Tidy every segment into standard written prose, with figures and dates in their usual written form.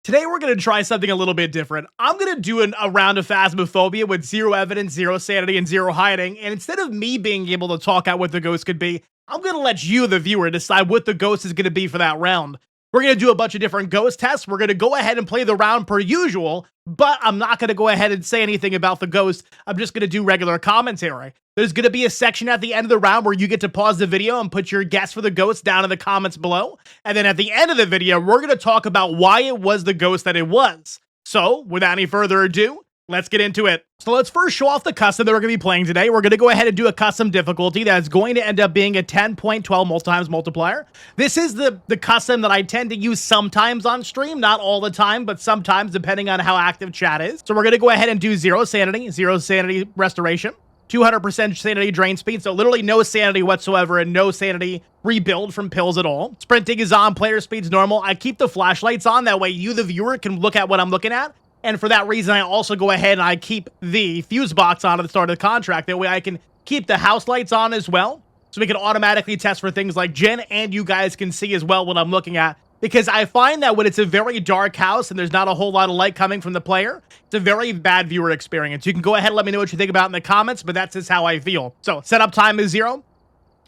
Today we're going to try something a little bit different. I'm going to do a round of Phasmophobia with zero evidence, zero sanity, and zero hiding. And instead of me being able to talk out what the ghost could be, I'm going to let you, the viewer, decide what the ghost is going to be for that round. We're going to do a bunch of different ghost tests. We're going to go ahead and play the round per usual, but I'm not going to go ahead and say anything about the ghost. I'm just going to do regular commentary. There's going to be a section at the end of the round where you get to pause the video and put your guess for the ghost down in the comments below. And then at the end of the video, we're going to talk about why it was the ghost that it was. So, without any further ado, let's get into it. So let's first show off the custom that we're going to be playing today. We're going to go ahead and do a custom difficulty that's going to end up being a 10.12 multi-times multiplier. This is the custom that I tend to use sometimes on stream, not all the time, but sometimes depending on how active chat is. So we're going to go ahead and do zero sanity restoration, 200% sanity drain speed, so literally no sanity whatsoever and no sanity rebuild from pills at all. Sprinting is on, player speed's normal. I keep the flashlights on, that way you, the viewer, can look at what I'm looking at. And for that reason, I also go ahead and I keep the fuse box on at the start of the contract. That way I can keep the house lights on as well, so we can automatically test for things like Jin, and you guys can see as well what I'm looking at. Because I find that when it's a very dark house and there's not a whole lot of light coming from the player, it's a very bad viewer experience. You can go ahead and let me know what you think about in the comments, but that's just how I feel. So, setup time is 0.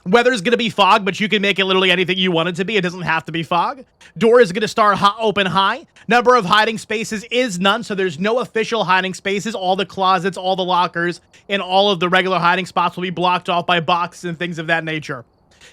Weather's going to be fog, but you can make it literally anything you want it to be. It doesn't have to be fog. Door is going to start open high. Number of hiding spaces is none, so there's no official hiding spaces. All the closets, all the lockers, and all of the regular hiding spots will be blocked off by boxes and things of that nature.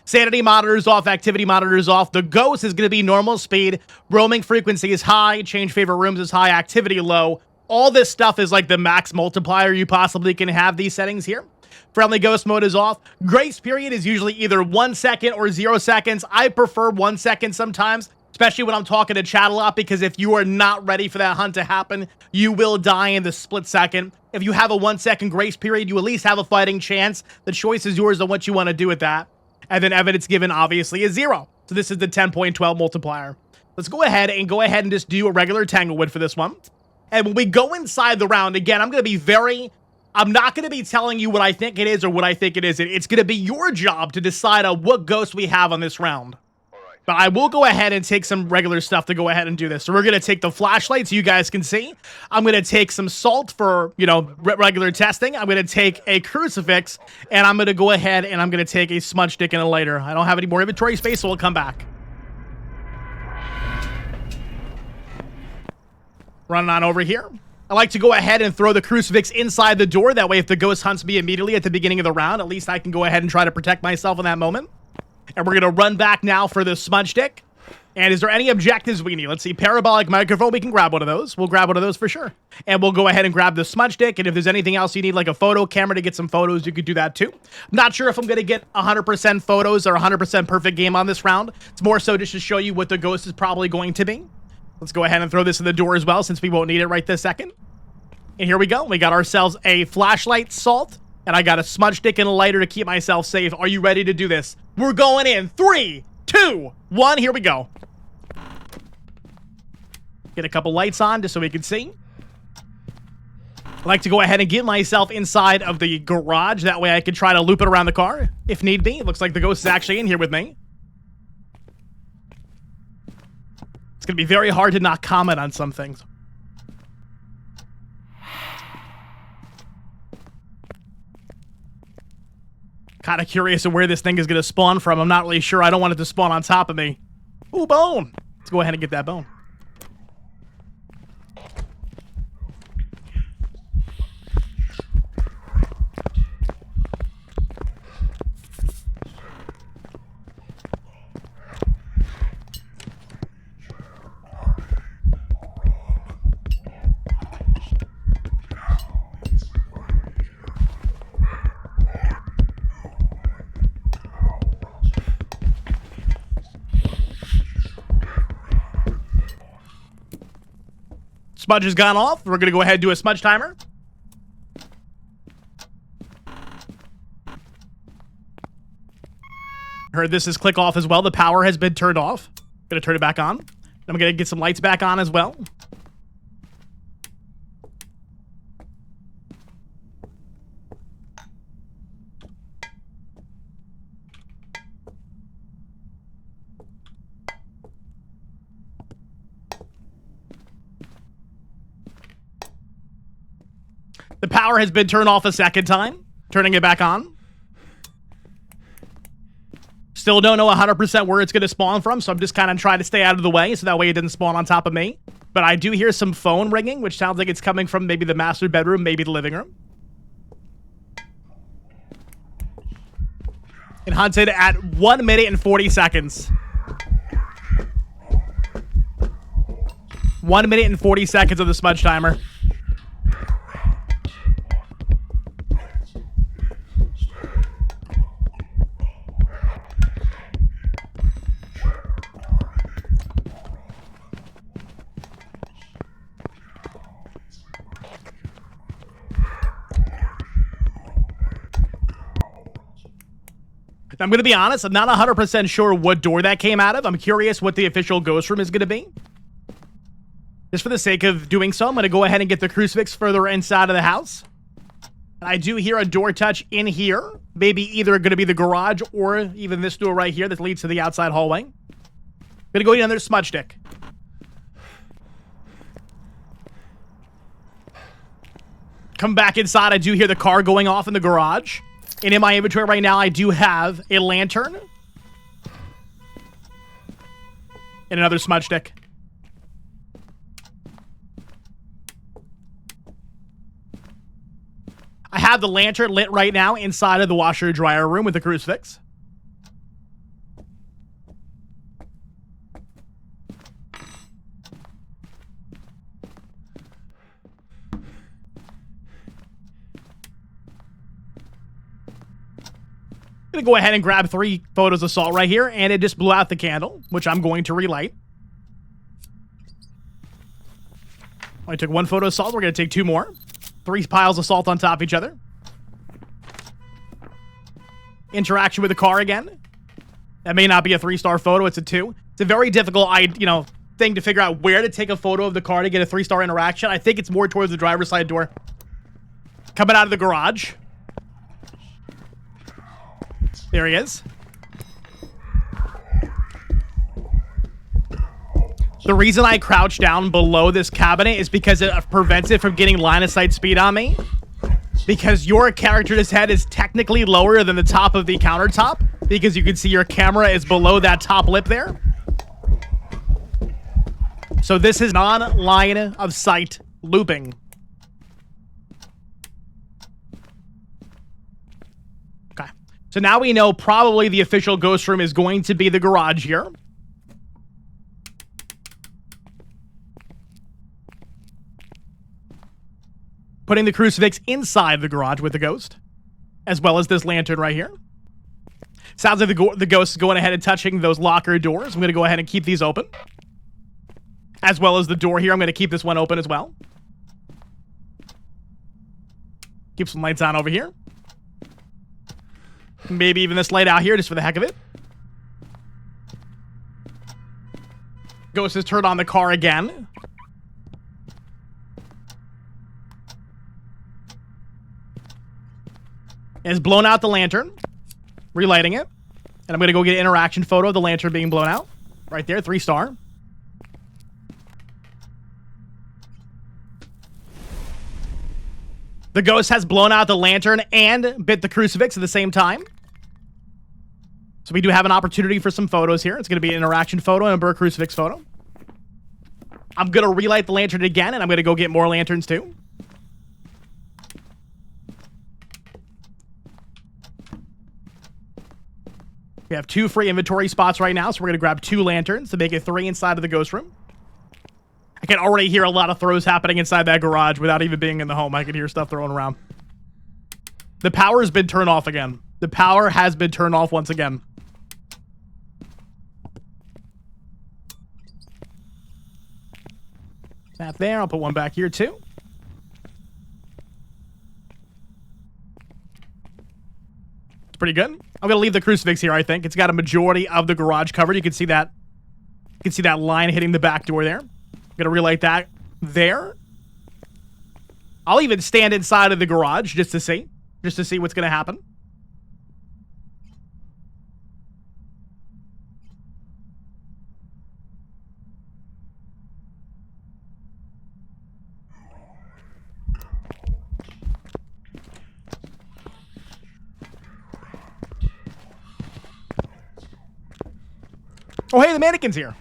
Sanity monitors off, activity monitors off. The ghost is going to be normal speed. Roaming frequency is high. Change favorite rooms is high. Activity low. All this stuff is like the max multiplier you possibly can have these settings here. Friendly ghost mode is off. Grace period is usually either 1 second or 0 seconds. I prefer 1 second sometimes, especially when I'm talking to chat a lot, because if you are not ready for that hunt to happen, you will die in the split second. If you have a 1 second grace period, you at least have a fighting chance. The choice is yours on what you want to do with that. And then evidence given obviously is 0. So this is the 10.12 multiplier. Let's go ahead and just do a regular Tanglewood for this one. And when we go inside the round, again, I'm not going to be telling you what I think it is or what I think it isn't. It's going to be your job to decide on what ghost we have on this round. But I will go ahead and take some regular stuff to go ahead and do this. So we're going to take the flashlight so you guys can see. I'm going to take some salt for, regular testing. I'm going to take a crucifix, and I'm going to go ahead and I'm going to take a smudge stick and a lighter. I don't have any more inventory space, so we'll come back. Running on over here. I like to go ahead and throw the crucifix inside the door. That way, if the ghost hunts me immediately at the beginning of the round, at least I can go ahead and try to protect myself in that moment. And we're going to run back now for the smudge stick. And is there any objectives we need? Let's see. Parabolic microphone. We can grab one of those. We'll grab one of those for sure. And we'll go ahead and grab the smudge stick. And if there's anything else you need, like a photo camera to get some photos, you could do that too. I'm not sure if I'm going to get 100% photos or 100% perfect game on this round. It's more so just to show you what the ghost is probably going to be. Let's go ahead and throw this in the door as well, since we won't need it right this second. And here we go. We got ourselves a flashlight, salt, and I got a smudge stick and a lighter to keep myself safe. Are you ready to do this? We're going in 3, 2, 1. Here we go. Get a couple lights on just so we can see. I like to go ahead and get myself inside of the garage. That way I can try to loop it around the car if need be. It looks like the ghost is actually in here with me. It's going to be very hard to not comment on some things. Kind of curious of where this thing is going to spawn from. I'm not really sure. I don't want it to spawn on top of me. Ooh, bone. Let's go ahead and get that bone. Smudge has gone off. We're going to go ahead and do a smudge timer. Heard this is click off as well. The power has been turned off. Going to turn it back on. I'm going to get some lights back on as well. The power has been turned off a second time. Turning it back on. Still don't know 100% where it's going to spawn from, so I'm just kind of trying to stay out of the way so that way it didn't spawn on top of me. But I do hear some phone ringing, which sounds like it's coming from maybe the master bedroom, maybe the living room. And hunted at 1 minute and 40 seconds. 1 minute and 40 seconds of the smudge timer. I'm going to be honest, I'm not 100% sure what door that came out of. I'm curious what the official ghost room is going to be. Just for the sake of doing so, I'm going to go ahead and get the crucifix further inside of the house. I do hear a door touch in here. Maybe either going to be the garage or even this door right here that leads to the outside hallway. I'm going to go get another smudge stick. Come back inside. I do hear the car going off in the garage. And in my inventory right now, I do have a lantern. And another smudge stick. I have the lantern lit right now inside of the washer dryer room with the crucifix. I'm going to go ahead and grab 3 photos of salt right here, and it just blew out the candle, which I'm going to relight. I took 1 photo of salt. We're going to take 2 more. 3 piles of salt on top of each other. Interaction with the car again. That may not be a 3-star photo. It's a 2. It's a very difficult, thing to figure out where to take a photo of the car to get a 3-star interaction. I think it's more towards the driver's side door. Coming out of the garage. There he is. The reason I crouch down below this cabinet is because it prevents it from getting line of sight speed on me. Because your character's head is technically lower than the top of the countertop. Because you can see your camera is below that top lip there. So this is non-line of sight looping. Okay. So now we know probably the official ghost room is going to be the garage here. Putting the crucifix inside the garage with the ghost, as well as this lantern right here. Sounds like the ghost is going ahead and touching those locker doors. I'm going to go ahead and keep these open. As well as the door here. I'm going to keep this one open as well. Keep some lights on over here. Maybe even this light out here just for the heck of it. Ghost has turned on the car again. Has blown out the lantern. Relighting it. And I'm going to go get an interaction photo of the lantern being blown out. Right there, 3-star. The ghost has blown out the lantern and bit the crucifix at the same time. So we do have an opportunity for some photos here. It's going to be an interaction photo and a burr crucifix photo. I'm going to relight the lantern again, and I'm going to go get more lanterns too. We have 2 free inventory spots right now, so we're going to grab 2 lanterns to make it 3 inside of the ghost room. I can already hear a lot of throws happening inside that garage without even being in the home. I can hear stuff thrown around. The power has been turned off again. The power has been turned off once again. That there. I'll put one back here too. It's pretty good. I'm going to leave the crucifix here, I think. It's got a majority of the garage covered. You can see that. You can see that line hitting the back door there. I'm going to relight that there. I'll even stand inside of the garage just to see what's going to happen. Oh, hey, the mannequin's here.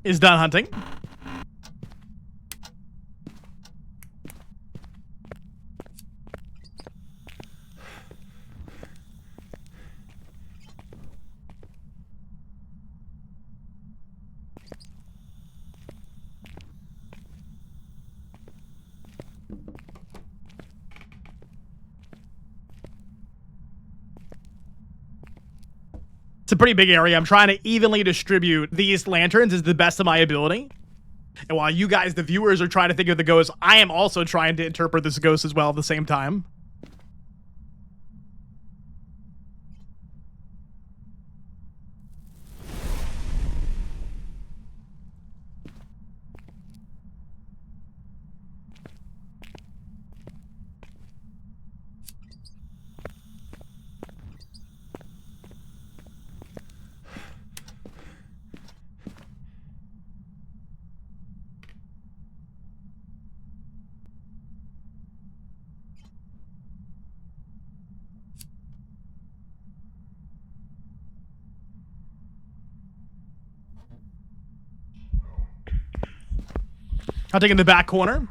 Is done hunting. It's a pretty big area. I'm trying to evenly distribute these lanterns as the best of my ability. And while you guys, the viewers, are trying to think of the ghost, I am also trying to interpret this ghost as well at the same time. I'll take in the back corner.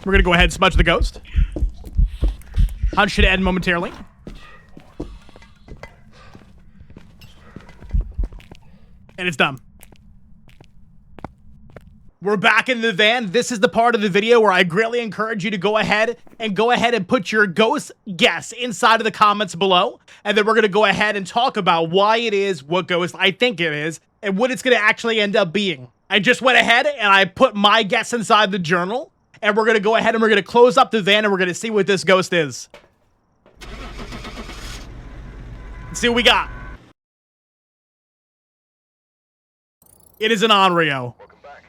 We're gonna go ahead and smudge the ghost. Hunt should end momentarily. And it's done. We're back in the van. This is the part of the video where I greatly encourage you to go ahead and put your ghost guess inside of the comments below. And then we're going to go ahead and talk about why it is what ghost I think it is and what it's going to actually end up being. I just went ahead and I put my guess inside the journal. And we're going to go ahead and we're going to close up the van and we're going to see what this ghost is. Let's see what we got. It is an Onryo. Welcome back.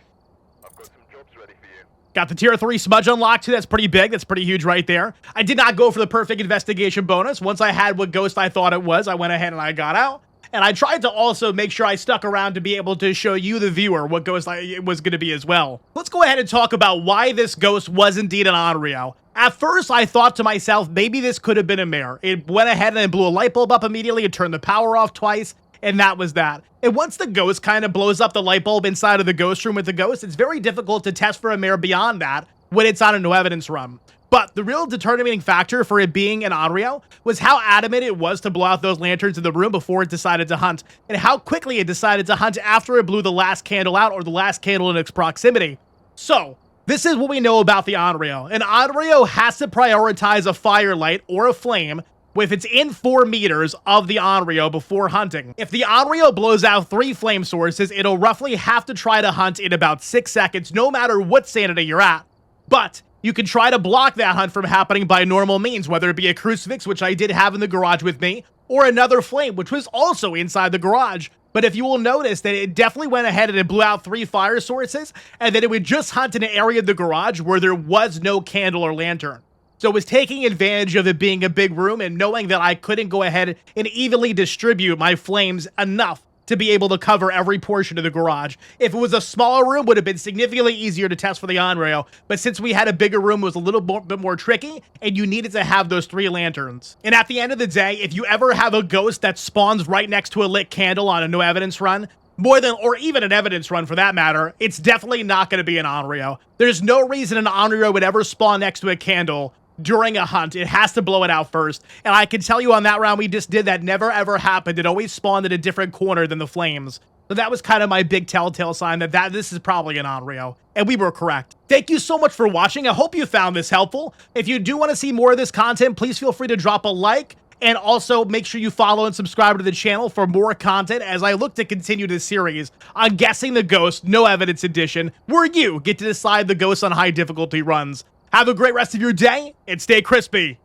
I've got some jobs ready for you. Got the tier 3 smudge unlocked too. That's pretty big. That's pretty huge right there. I did not go for the perfect investigation bonus. Once I had what ghost I thought it was, I went ahead and I got out. And I tried to also make sure I stuck around to be able to show you, the viewer, what ghost it was going to be as well. Let's go ahead and talk about why this ghost was indeed an Onryo. At first, I thought to myself, maybe this could have been a mare. It went ahead and it blew a light bulb up immediately. It turned the power off twice. And that was that. And once the ghost kind of blows up the light bulb inside of the ghost room with the ghost, it's very difficult to test for a mare beyond that when it's on a no evidence run. But the real determining factor for it being an Onryo was how adamant it was to blow out those lanterns in the room before it decided to hunt, and how quickly it decided to hunt after it blew the last candle out or the last candle in its proximity. So, this is what we know about the Onryo. An Onryo has to prioritize a firelight or a flame if it's in 4 meters of the Onryo before hunting. If the Onryo blows out 3 flame sources, it'll roughly have to try to hunt in about 6 seconds, no matter what sanity you're at. But you can try to block that hunt from happening by normal means, whether it be a crucifix, which I did have in the garage with me, or another flame, which was also inside the garage. But if you will notice that it definitely went ahead and it blew out 3 fire sources, and then it would just hunt in an area of the garage where there was no candle or lantern. So it was taking advantage of it being a big room and knowing that I couldn't go ahead and evenly distribute my flames enough to be able to cover every portion of the garage. If it was a smaller room, it would have been significantly easier to test for the Onryo, but since we had a bigger room, it was a little bit more tricky, and you needed to have those 3 lanterns. And at the end of the day, if you ever have a ghost that spawns right next to a lit candle on a no evidence run, or even an evidence run for that matter, it's definitely not going to be an Onryo. There's no reason an Onryo would ever spawn next to a candle during a hunt. It has to blow it out first. And I can tell you on that round we just did, that never ever happened. It always spawned at a different corner than the flames. So that was kind of my big telltale sign that this is probably an Onryo. And we were correct. Thank you so much for watching. I hope you found this helpful. If you do want to see more of this content, please feel free to drop a like. And also make sure you follow and subscribe to the channel for more content as I look to continue this series on Guessing the Ghost No Evidence Edition, where you get to decide the ghosts on high difficulty runs. Have a great rest of your day and stay crispy.